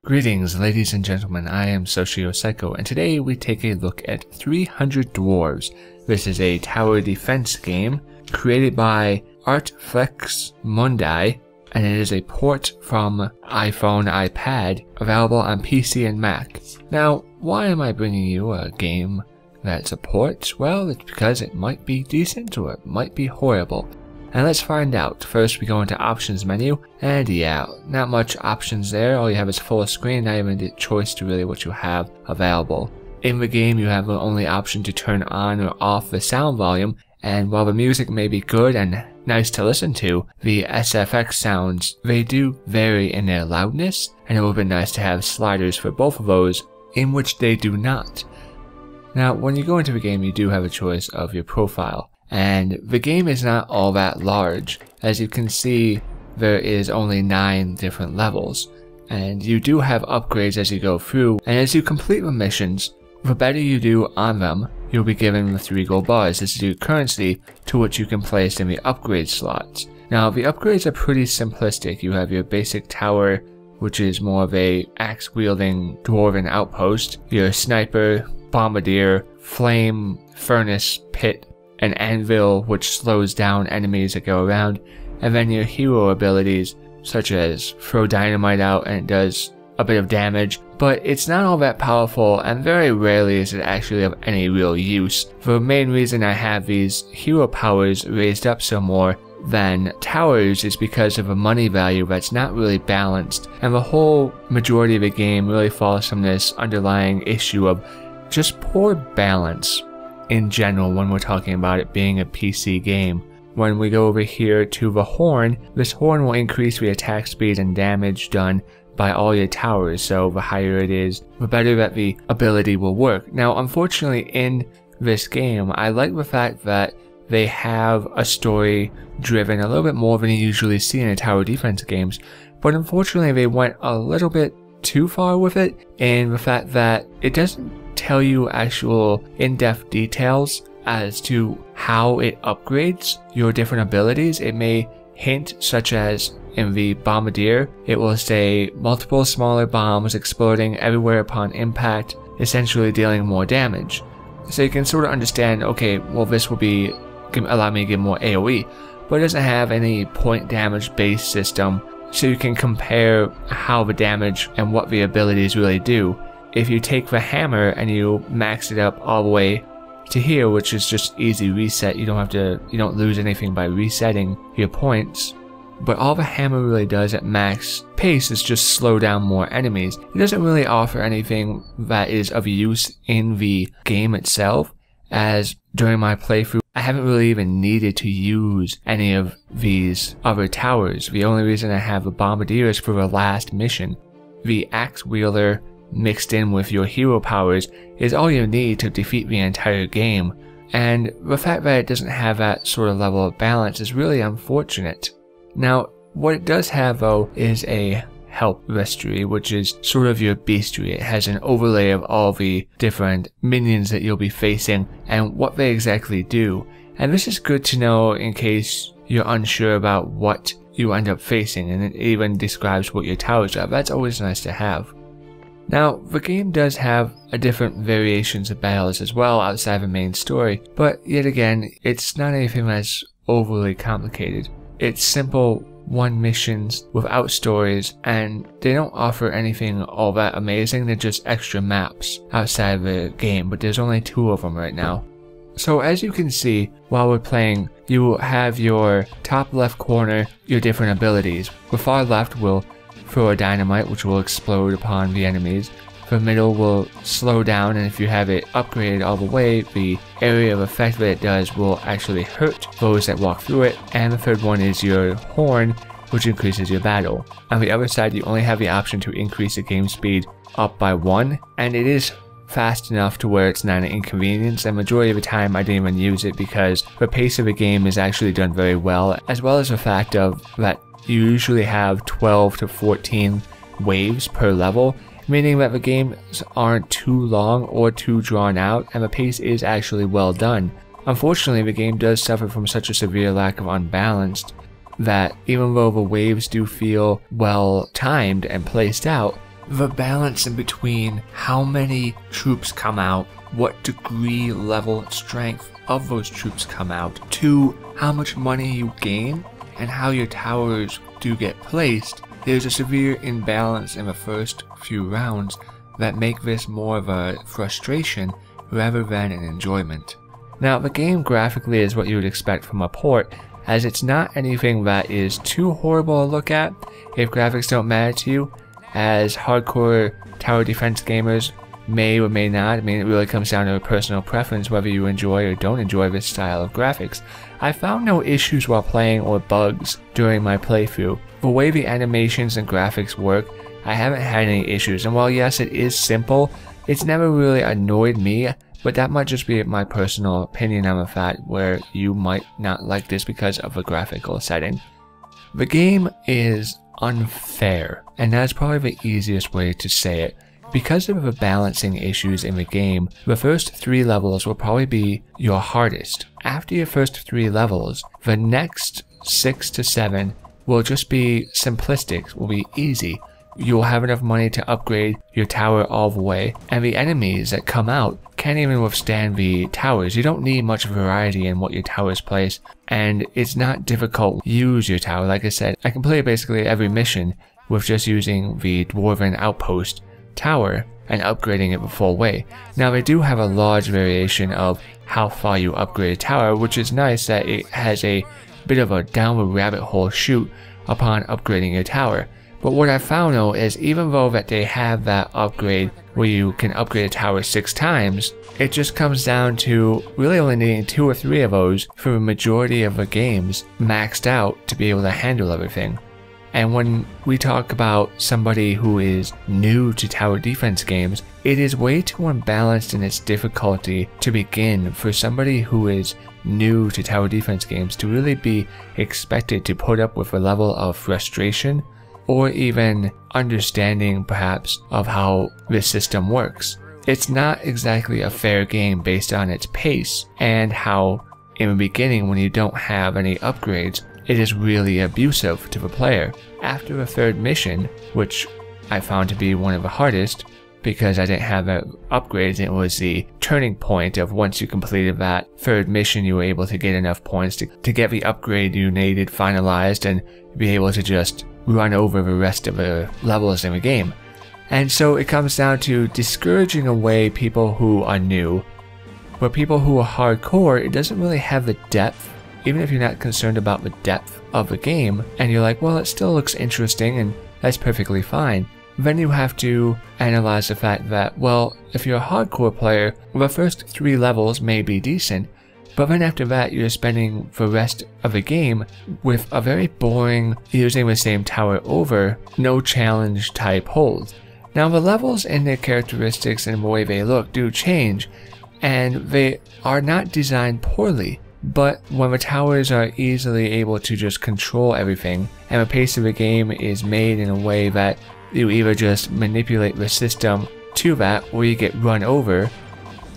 Greetings ladies and gentlemen, I am SocioPsycho, and today we take a look at 300 Dwarves. This is a tower defense game created by Artflex Mundi, and it is a port from iPhone, iPad, available on PC and Mac. Now, why am I bringing you a game that supports? Well, it's because it might be decent or it might be horrible. And let's find out. First we go into options menu, and yeah, not much options there. All you have is full screen, not even a choice to really what you have available. In the game you have the only option to turn on or off the sound volume, and while the music may be good and nice to listen to, the SFX sounds, they do vary in their loudness, and it would be nice to have sliders for both of those, in which they do not. Now when you go into the game you do have a choice of your profile. And the game is not all that large. As you can see, there is only 9 different levels, and you do have upgrades as you go through, and as you complete the missions, the better you do on them, you'll be given the 3 gold bars. This is your currency to which you can place in the upgrade slots. Now the upgrades are pretty simplistic. You have your basic tower, which is more of a axe wielding dwarven outpost, your sniper, bombardier, flame, furnace, pit, an anvil which slows down enemies that go around, and then your hero abilities such as throw dynamite out and it does a bit of damage, but it's not all that powerful and very rarely is it actually of any real use. The main reason I have these hero powers raised up so more than towers is because of a money value that's not really balanced, and the whole majority of the game really falls from this underlying issue of just poor balance in general when we're talking about it being a PC game. When we go over here to the horn, this horn will increase the attack speed and damage done by all your towers, so the higher it is, the better that the ability will work. Now unfortunately in this game, I like the fact that they have a story driven a little bit more than you usually see in tower defense games, but unfortunately they went a little bit too far with it in the fact that it doesn't tell you actual in-depth details as to how it upgrades your different abilities. It may hint, such as in the bombardier, it will say multiple smaller bombs exploding everywhere upon impact, essentially dealing more damage. So you can sort of understand, okay, well this will be allow me to get more AoE, but it doesn't have any point damage based system, so you can compare how the damage and what the abilities really do. If you take the hammer and you max it up all the way to here, which is just easy reset, you don't lose anything by resetting your points. But all the hammer really does at max pace is just slow down more enemies. It doesn't really offer anything that is of use in the game itself, as during my playthrough I haven't really even needed to use any of these other towers. The only reason I have the bombardier is for the last mission. The axe wielder mixed in with your hero powers is all you need to defeat the entire game, and the fact that it doesn't have that sort of level of balance is really unfortunate. Now what it does have though is a help vestry, which is sort of your beastry. It has an overlay of all the different minions that you'll be facing and what they exactly do, and this is good to know in case you're unsure about what you end up facing, and it even describes what your towers are. That's always nice to have. Now, the game does have a different variations of battles as well outside the main story, but yet again, it's not anything that's overly complicated. It's simple one missions without stories, and they don't offer anything all that amazing. They're just extra maps outside the game, but there's only 2 of them right now. So as you can see, while we're playing, you will have your top left corner, your different abilities. The far left will throw a dynamite which will explode upon the enemies. The middle will slow down, and if you have it upgraded all the way, the area of effect that it does will actually hurt those that walk through it. And the third one is your horn, which increases your battle. On the other side, you only have the option to increase the game speed up by 1, and it is fast enough to where it's not an inconvenience, and majority of the time I didn't even use it because the pace of the game is actually done very well, as well as the fact of that you usually have 12 to 14 waves per level, meaning that the games aren't too long or too drawn out, and the pace is actually well done. Unfortunately, the game does suffer from such a severe lack of unbalanced that even though the waves do feel well timed and placed out, the balance in between how many troops come out, what degree level strength of those troops come out, to how much money you gain and how your towers do get placed, there's a severe imbalance in the first few rounds that make this more of a frustration rather than an enjoyment. Now, the game graphically is what you would expect from a port, as it's not anything that is too horrible to look at if graphics don't matter to you, as hardcore tower defense gamers may or may not. I mean, it really comes down to a personal preference whether you enjoy or don't enjoy this style of graphics. I found no issues while playing or bugs during my playthrough. The way the animations and graphics work, I haven't had any issues, and while yes, it is simple, it's never really annoyed me, but that might just be my personal opinion on the fact where you might not like this because of the graphical setting. The game is unfair, and that's probably the easiest way to say it. Because of the balancing issues in the game, the first 3 levels will probably be your hardest. After your first 3 levels, the next 6 to 7 will just be simplistic, will be easy. You'll have enough money to upgrade your tower all the way, and the enemies that come out can't even withstand the towers. You don't need much variety in what your towers place, and it's not difficult to use your tower. Like I said, I completed basically every mission with just using the Dwarven outpost tower and upgrading it the full way. Now, they do have a large variation of how far you upgrade a tower, which is nice that it has a bit of a downward rabbit hole shoot upon upgrading your tower. But what I found though is even though that they have that upgrade where you can upgrade a tower 6 times, it just comes down to really only needing 2 or 3 of those for the majority of the games maxed out to be able to handle everything. And when we talk about somebody who is new to tower defense games, it is way too unbalanced in its difficulty to begin for somebody who is new to tower defense games to really be expected to put up with a level of frustration or even understanding perhaps of how this system works. It's not exactly a fair game based on its pace and how in the beginning when you don't have any upgrades, it is really abusive to the player. After the 3rd mission, which I found to be one of the hardest because I didn't have upgrades, it was the turning point of once you completed that 3rd mission you were able to get enough points to get the upgrade you needed finalized and be able to just run over the rest of the levels in the game. And so it comes down to discouraging away people who are new. But people who are hardcore, it doesn't really have the depth. Even if you're not concerned about the depth of the game, and you're like, well, it still looks interesting, and that's perfectly fine, then you have to analyze the fact that, well, if you're a hardcore player, the first 3 levels may be decent, but then after that you're spending the rest of the game with a very boring, using the same tower over, no challenge type hold. Now the levels and their characteristics and the way they look do change, and they are not designed poorly. But when the towers are easily able to just control everything, and the pace of the game is made in a way that you either just manipulate the system to that or you get run over,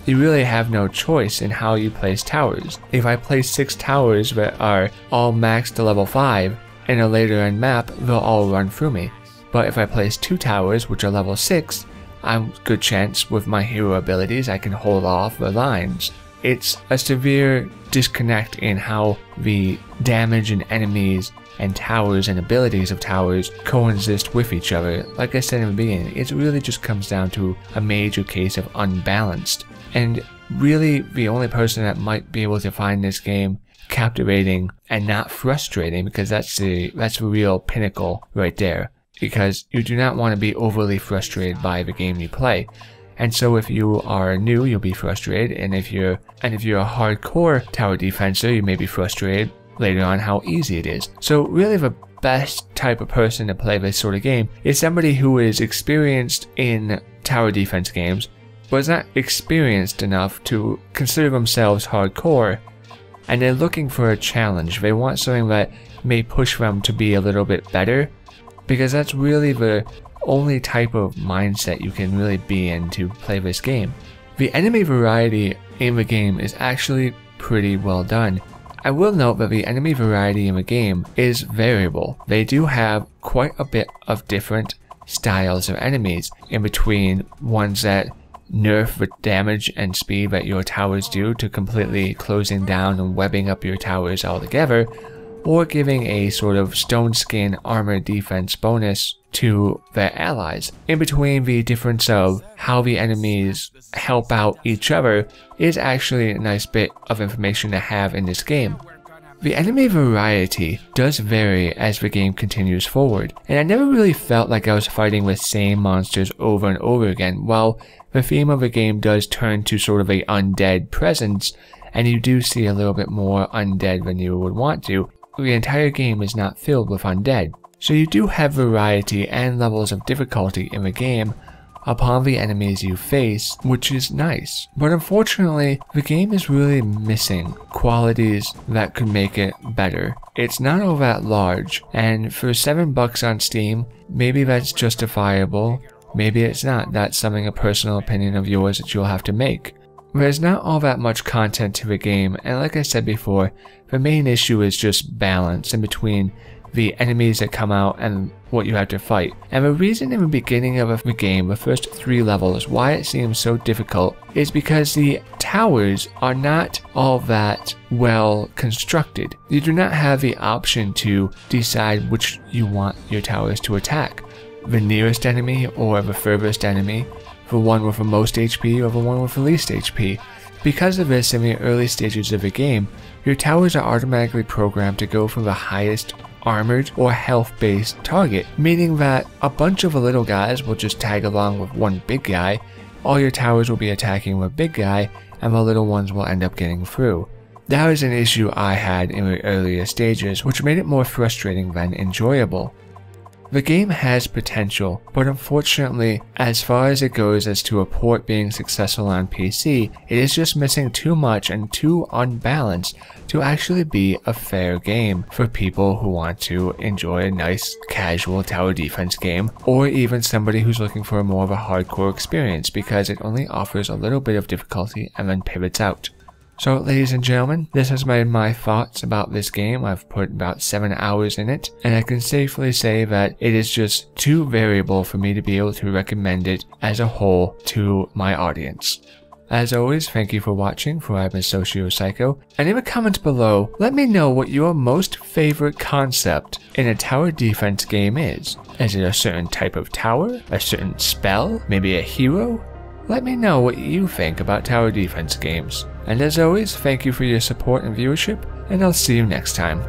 you really have no choice in how you place towers. If I place 6 towers that are all maxed to level 5 in a later end map, they'll all run through me. But if I place 2 towers which are level 6, I'm good chance with my hero abilities I can hold off the lines. It's a severe disconnect in how the damage in enemies and towers and abilities of towers coexist with each other. Like I said in the beginning, it really just comes down to a major case of unbalanced. And really the only person that might be able to find this game captivating and not frustrating, because that's the real pinnacle right there, because you do not want to be overly frustrated by the game you play. And so if you are new, you'll be frustrated, and if you're a hardcore tower defenser, you may be frustrated later on how easy it is. So really the best type of person to play this sort of game is somebody who is experienced in tower defense games, but is not experienced enough to consider themselves hardcore, and they're looking for a challenge. They want something that may push them to be a little bit better, because that's really the only type of mindset you can really be in to play this game. The enemy variety in the game is actually pretty well done. I will note that the enemy variety in the game is variable. They do have quite a bit of different styles of enemies, in between ones that nerf the damage and speed that your towers do to completely closing down and webbing up your towers altogether, or giving a sort of stone skin armor defense bonus to their allies. In between, the difference of how the enemies help out each other is actually a nice bit of information to have in this game. The enemy variety does vary as the game continues forward, and I never really felt like I was fighting with same monsters over and over again. While the theme of the game does turn to sort of a undead presence, and you do see a little bit more undead than you would want to, the entire game is not filled with undead. So you do have variety and levels of difficulty in the game upon the enemies you face, which is nice. But unfortunately, the game is really missing qualities that could make it better. It's not all that large, and for $7 on Steam, maybe that's justifiable, maybe it's not. That's something, a personal opinion of yours that you'll have to make. There's not all that much content to the game, and like I said before, the main issue is just balance in between the enemies that come out and what you have to fight. And the reason in the beginning of the game, the first 3 levels, why it seems so difficult is because the towers are not all that well constructed. You do not have the option to decide which you want your towers to attack. The nearest enemy or the furthest enemy, the one with the most HP or the one with the least HP. Because of this, in the early stages of the game, your towers are automatically programmed to go for the highest armored or health-based target, meaning that a bunch of the little guys will just tag along with one big guy, all your towers will be attacking the big guy, and the little ones will end up getting through. That was an issue I had in the earlier stages, which made it more frustrating than enjoyable. The game has potential, but unfortunately, as far as it goes as to a port being successful on PC, it is just missing too much and too unbalanced to actually be a fair game for people who want to enjoy a nice casual tower defense game, or even somebody who's looking for more of a hardcore experience, because it only offers a little bit of difficulty and then pivots out. So ladies and gentlemen, this has been my thoughts about this game. I've put about 7 hours in it, and I can safely say that it is just too variable for me to be able to recommend it as a whole to my audience. As always, thank you for watching, for I've been SocioPsycho, and in the comments below, let me know what your most favorite concept in a tower defense game is. Is it a certain type of tower? A certain spell? Maybe a hero? Let me know what you think about tower defense games. And as always, thank you for your support and viewership, and I'll see you next time.